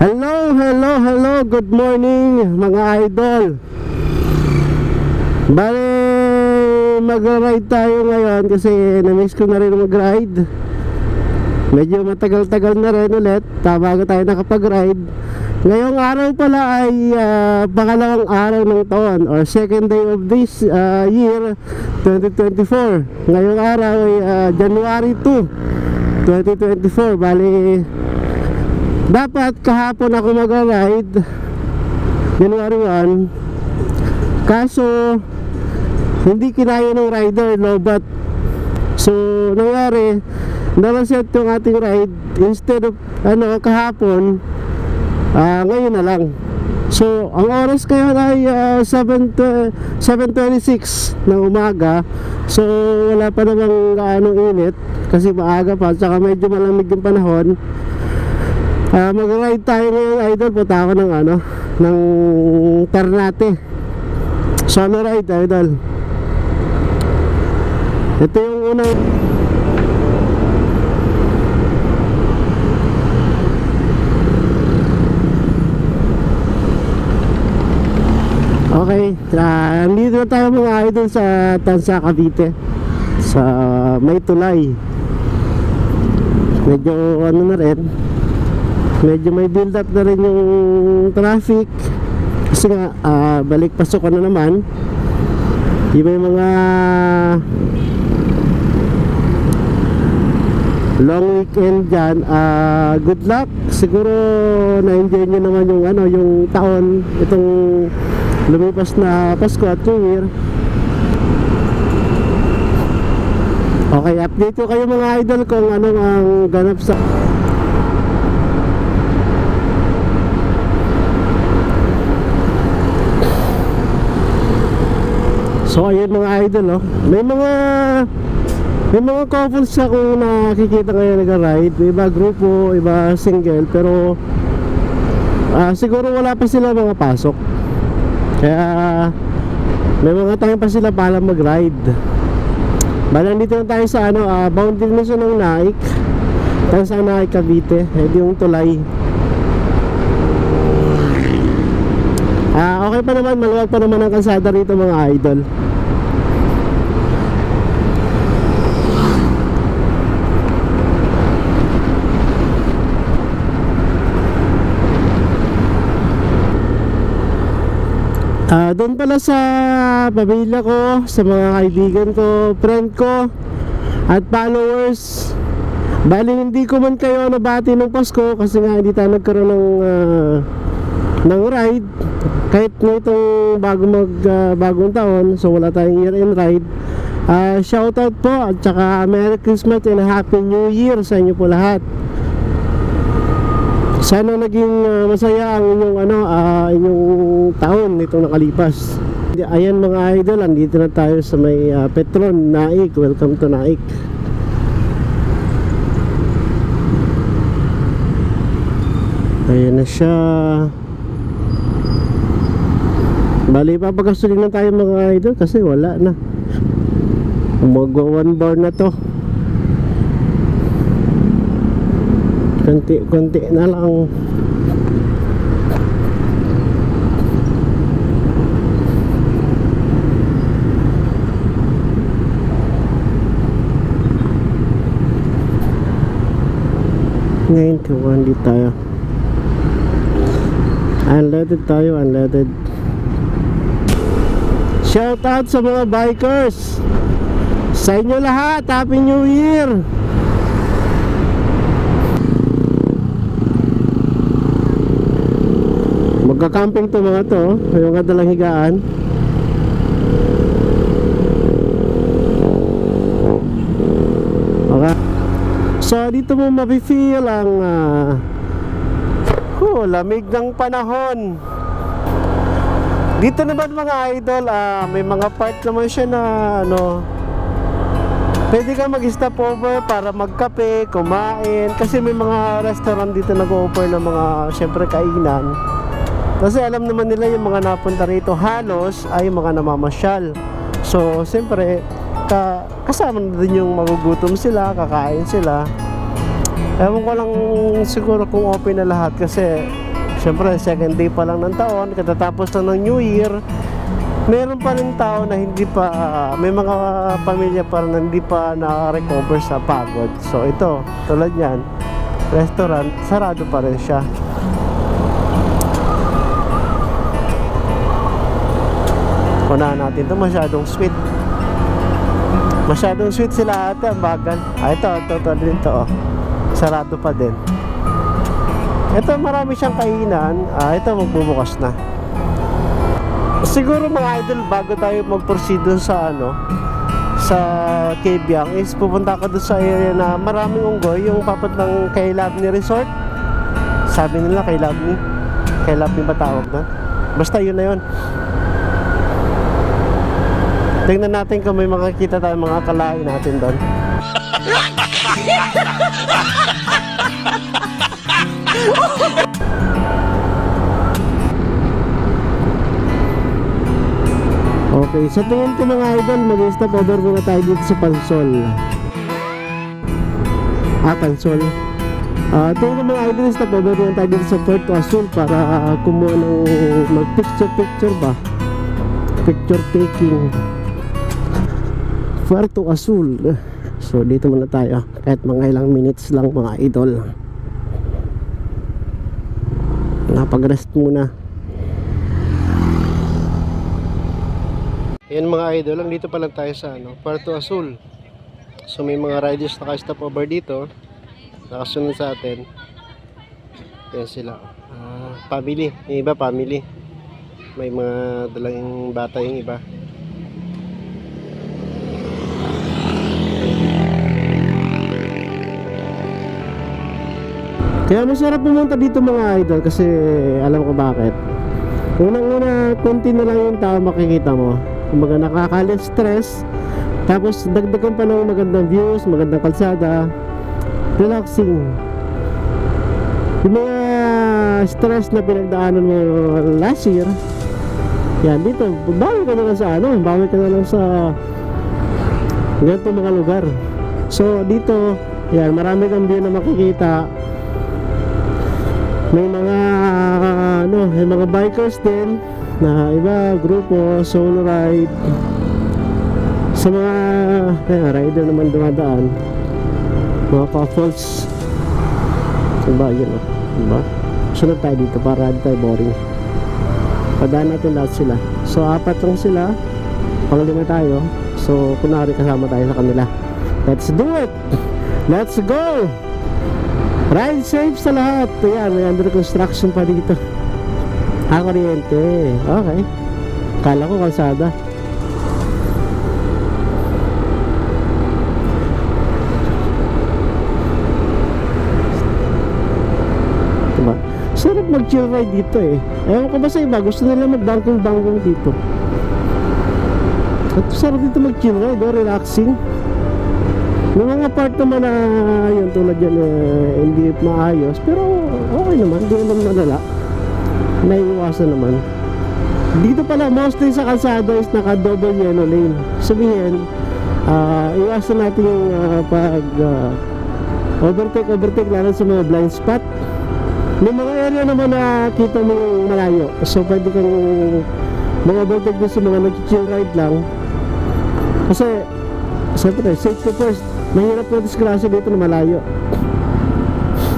Hello, good morning mga idol. Bale, mag-ride tayo ngayon kasi na-miss ko na rin mag-ride. Medyo matagal-tagal na rin ulit bago tayo nakapag-ride. Ngayong araw pala ay pangalawang araw ng taon or second day of this year 2024. Ngayong araw ay January 2, 2024. Bali, dapat kahapon ako mag-ride January 1, kaso hindi kinaya ng rider, lobat. So nangyari, nalaset yung ating ride. Instead of kahapon, ngayon na lang. So ang oras ngayon ay 7:26 ng umaga. So wala pa namang gaanong init kasi maaga pa, saka medyo malamig yung panahon. Mag-ride tayo ngayon idol. Punta ako ng Ternate. Solo ride idol. Ito yung unang okay, nandito na tayo mga idol sa Tansa, Cavite, sa may tulay. Medyo na rin, medyo may build up na rin yung traffic kasi nga balik pasok na naman. Yung may mga long weekend dyan, good luck. Siguro na-enjoy nyo naman yung yung taon, itong lumipas na Pasko at New Year. Okay, update ko kayo mga idol kung anong ang ganap sa so ayun mga idol, may mga couples akong nakikita ngayon nag-ride. Iba grupo, iba single, pero siguro wala pa sila mga pasok, kaya may mga time pa sila para mag-ride. Bala, nandito na tayo sa boundary na siya ng Naik. Tayo sa Naik, Cavite. Ito yung tulay. Okay pa naman, maluwag pa naman ang kalsada rito mga idol. Doon pala sa pamilya ko, sa mga kaibigan ko, friend ko at followers, bali hindi ko man kayo nabati ng Pasko kasi nga hindi tayo nagkaroon ng ride kahit nitong bagong taon. So wala tayong year-end ride. Shoutout po at saka Merry Christmas and Happy New Year sa inyo po lahat. Sana naging masaya ang inyong taon nitong nakalipas. Ayan mga idol, andito na tayo sa may Petron, Naik. Welcome to Naik. Ayan na siya. Bali, papagasolin na tayo mga idol kasi wala na. Magwa 1 bar na to. Konti na lang. Ngayon kawan di tayo. Unleaded tayo, unleaded. Shout out sa mga bikers. Sa inyo lahat, Happy New Year. Magka-camping to mga to, yung dalang higaan. Okay. So dito mo mafe-feel ang lamig ng panahon. Dito naman mga idol, may mga part naman siya na pwede ka mag-stop over para magkape, kumain, kasi may mga restaurant dito nag-offer ng mga syempre kainan. Kasi alam naman nila yung mga napunta rito halos ay mga namamasyal. So siyempre kasama na din yung magugutom sila, kakain sila. Ewan ko lang siguro kung open na lahat kasi Siyempre, second day pa lang ng taon, katatapos na ng New Year, meron pa rin tao na hindi pa, may mga pamilya pa rin na hindi pa na-recover sa pagod. So ito, tulad yan, restaurant, sarado pa rin siya. Unahan natin ito, masyadong sweet. Masyadong sweet sila ate, ang bagal. Ito din to, oh. Sarado pa din. Ito, marami siyang kainan. Ito, magbubukas na. Siguro mga idol, bago tayo mag-proceed dun sa sa Kebyang, is pupunta ka dun sa area na maraming unggoy, yung papat ng kay Labni Resort. Sabi nila kay Labni ba tawag na? Basta yun na yun. Tingnan natin kung may makikita tayo mga kalain natin doon. Okay, sa tingin ko mga idol, mag-stop over muna tayo dito sa Pansol. Pansol. Tingin ko mga idol, stop over muna tayo dito sa Puerto Azul para kumuha ng mag-picture ba? Picture taking. Puerto Azul. So dito muna tayo, kahit mga ilang minutes lang mga idol. Napag-rest muna. Ayan mga idol, dito pa lang tayo sa Puerto Azul. So may mga riders naka-stop over dito, nakasunod sa atin. Ayan sila, family, yung iba family, may mga dalang bata yung iba. Kaya masarap pumunta dito mga idol kasi alam ko bakit. Unang-una, konti na lang yung tao makikita mo. Kumbaga nakaka-stress. Tapos dagdagan pa ng magandang views, magandang kalsada, relaxing. Yung mga stress na pinagdaanan mo last year, yan dito, bawi ka na lang sa bawi ka na lang sa ganito mga lugar. So dito, yan, marami kang view na makikita. May mga may mga bikers din na iba, grupo, solo ride. Sa mga rider naman dumadaan, mga couples. Diba, yun o, diba? Sunod tayo dito para hindi tayo boring. Padaan natin lahat sila. So 4 lang sila, pang-5 tayo. So kunwari kasama tayo sa kanila. Let's do it! Let's go! Ride safe sa lahat. Ayan, may under construction pa dito. Kuryente. Okay. Kala ko kalsada. Diba? Sarap mag-chill ride dito eh. Ewan ko ba sa iba, gusto nila mag-bangkong-bangkong dito. At sarap dito mag-chill ride, relaxing. May mga part naman na yun tulad yan hindi maayos, pero okay naman, hindi naman malala, naiiwasan naman. Dito pala mostly sa kalsada is naka double yellow lane. Sabihin iwasan natin yung pag overtake lalo sa mga blind spot. May mga area naman na kita mo yung malayo, so pwede kang mga overtake din sa mga nag-chill ride lang, kasi siyempre safety first. Mahirap na disgrasya dito na malayo.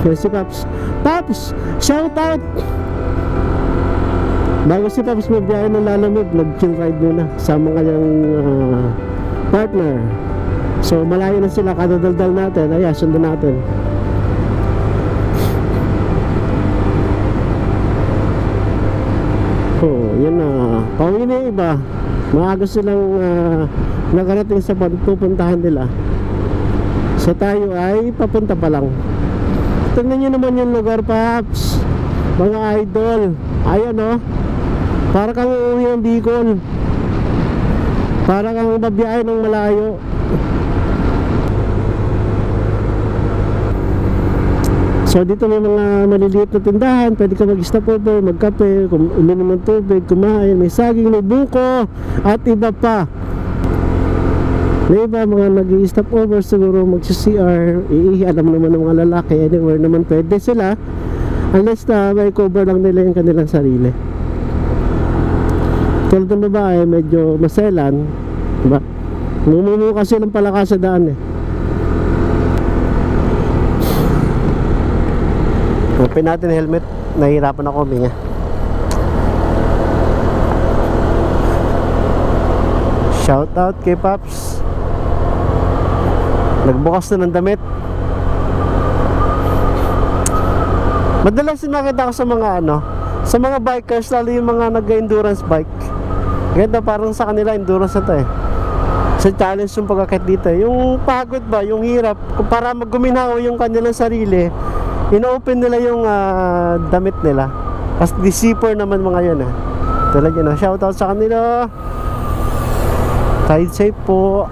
Kaya si Paps, shout out! Bago si Paps magbiyahe ng lalamig, nag-chill ride muna sa mga kanyang partner. So malayo na sila, kadadaldal natin. Ayan, sundan natin. Yan na. Pauwi na yung iba. Maaga silang nakarating sa pupuntahan nila. So tayo ay papunta pa lang. Tingnan nyo naman yung lugar, Paps, mga idol. Ayan o, para kang uuwi ng Bicol, para kang babiyahe ng malayo. So dito may mga maliliit na tindahan, pwede ka mag-stop over, magkape, uminom ng tubig, kumain, may saging, may buko, at iba pa. May iba mga nag-i-stop over siguro, mag-CR, alam naman ng mga lalaki, anywhere naman pwede sila. Unless na may cover lang nila yung kanilang sarili. Tulad ng babae, medyo maselan, diba? Mumumu kasi ng palakas sa daan eh. Open natin helmet. Nahihirapan ako huminga. Shout out kay Paps. Nagbukas na ng damit. Madalas din nakita ko sa mga sa mga bikers, lalo yung mga nag-endurance bike. Ganda, parang sa kanila endurance na to eh. Sa challenge yung pagkakit dito. Yung pagod ba, yung hirap, para magguminaw yung kanilang sarili, ino-open nila yung damit nila. Tapos di zipper naman mga yun eh. Talaga na, shout out sa kanila. Ride safe po.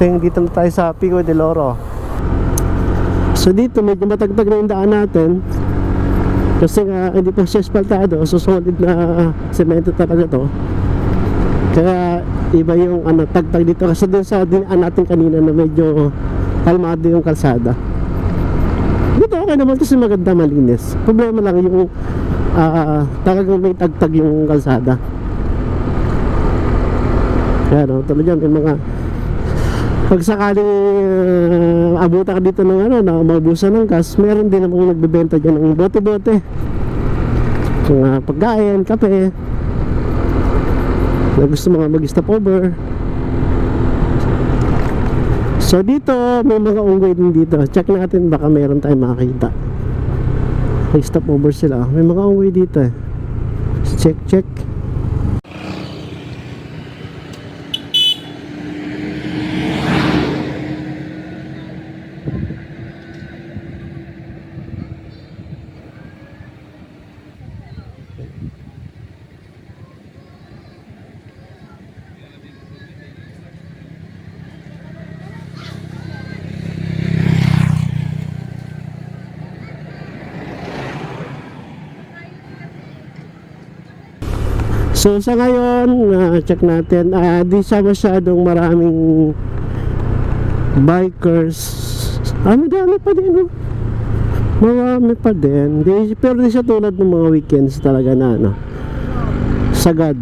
Dito na tayo sa Pico del Oro. So dito medyo matagtag na yung daan natin. Kasi nga hindi pa siya espaltado, so solid na semento talaga to. Kaya iba yung tagtag dito. Kasi dun sa dinaan natin kanina na medyo kalmado yung kalsada. Dito okay naman kasi maganda, malinis. Problema lang yung talagang may tagtag yung kalsada. Kaya talaga may mga pag sakaling abutan ka dito ng na maubusan ng gas, meron din namang nagbebenta dyan ng bote-bote, mga pagkain, kape na gusto mga mag-stop over. So dito may mga unggoy din dito. Check natin, baka meron tayong makakita. Nag-stop over sila. May mga unggoy dito eh. Check. So sa ngayon, check natin, di siya masyadong maraming bikers. Madami pa din, no? Marami pa din. Pero di siya tulad ng mga weekends talaga na sagad.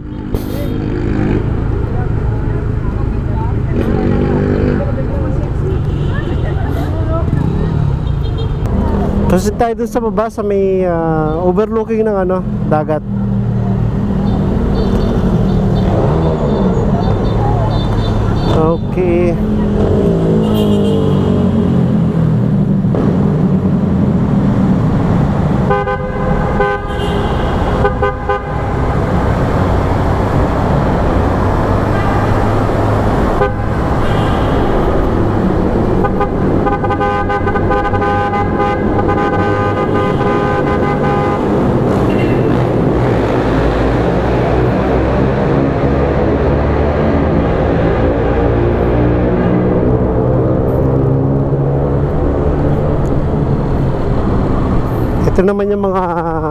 Kasi tayo dun sa baba sa may overlooking ng dagat. Okay. Ito naman yung mga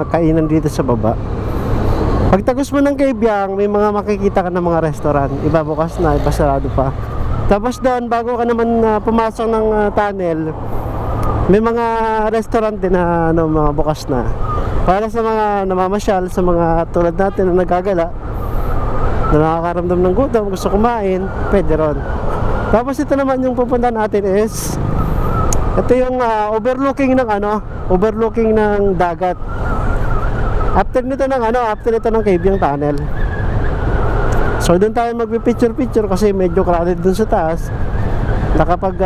kainan dito sa baba. Pagtagos mo ng Kabyang, may mga makikita ka ng mga restaurant. Iba bukas na, iba sarado pa. Tapos doon, bago ka naman pumasok ng tunnel, may mga restaurant din na mga bukas na. Para sa mga namamasyal, sa mga tulad natin na nagagala, na nakakaramdam ng gutom, gusto kumain, pwede ron. Tapos ito naman yung pupuntahan natin is, ito yung overlooking ng dagat. After nito ng Kabyang Tunnel. So doon tayo magpi-picture kasi medyo crowded dun sa taas. Nakapag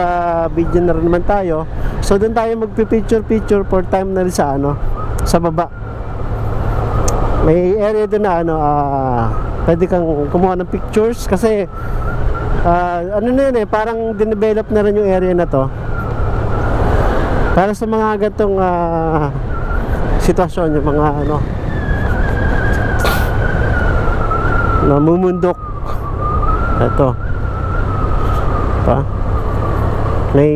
video na rin naman tayo. So doon tayo magpi-picture for time na rin sa sa baba. May area doon na pwede kang kumuha ng pictures kasi parang dinevelop na rin yung area na to. Para sa mga gatong sitwasyon, yung mga namumundok. Ito pa. May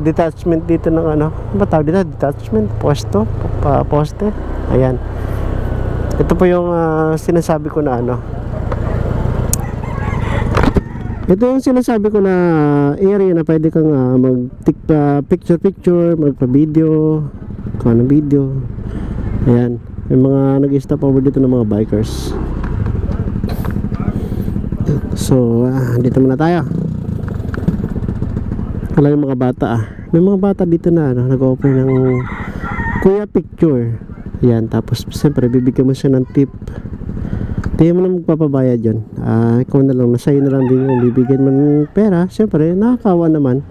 detachment dito ng tawag dito? Detachment? Poste? Ayan. Ito po yung sinasabi ko na Ito yung sinasabi ko na area na pwede kang picture-picture, magpa-video, kung anong video. Ayan, may mga nag-stop over dito ng mga bikers. So, dito muna tayo. Wala yung mga bata May mga bata dito na nag-offer ng Kuya Picture. Ayan, tapos siyempre bibigyan mo siya ng tip. Di mo na magpapabayad yun. Ikaw na lang, nasa iyo na lang din yung bibigyan mo ng pera. Siyempre, nakakawa naman.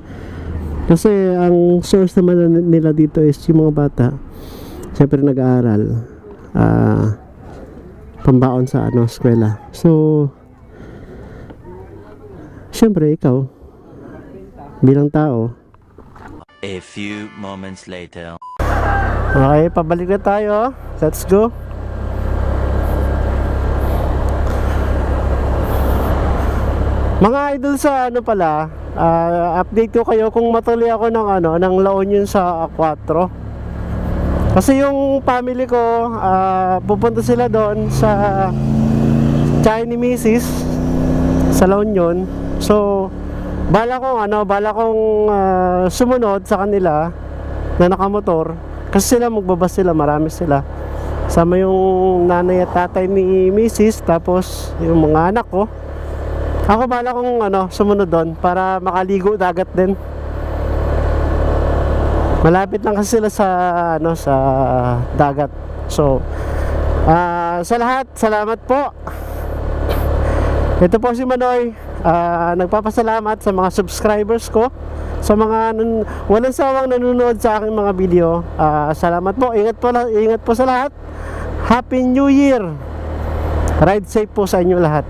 Kasi ang source naman nila dito is yung mga bata. Siyempre nag-aaral. Pambaon sa eskwela. So, siyempre ikaw, bilang tao. A few moments later. Okay, pabalik na tayo. Let's go. Mga idol, sa pala, update ko kayo kung matuloy ako ng La Union sa 4. Kasi yung family ko, pupunta sila doon sa Chinese Mrs. sa La Union. So, bala kong sumunod sa kanila na nakamotor. Kasi magbabas sila, marami sila. Sama yung nanay at tatay ni Mrs. Tapos yung mga anak ko. Ako bala kong sumunod doon para makaligo dagat din. Malapit lang kasi sila sa sa dagat. So, sa lahat, salamat po. Ito po si Manoy. Nagpapasalamat sa mga subscribers ko, sa mga walang sawang nanonood sa aking mga video. Salamat po. Ingat po sa lahat. Happy New Year. Ride safe po sa inyo lahat.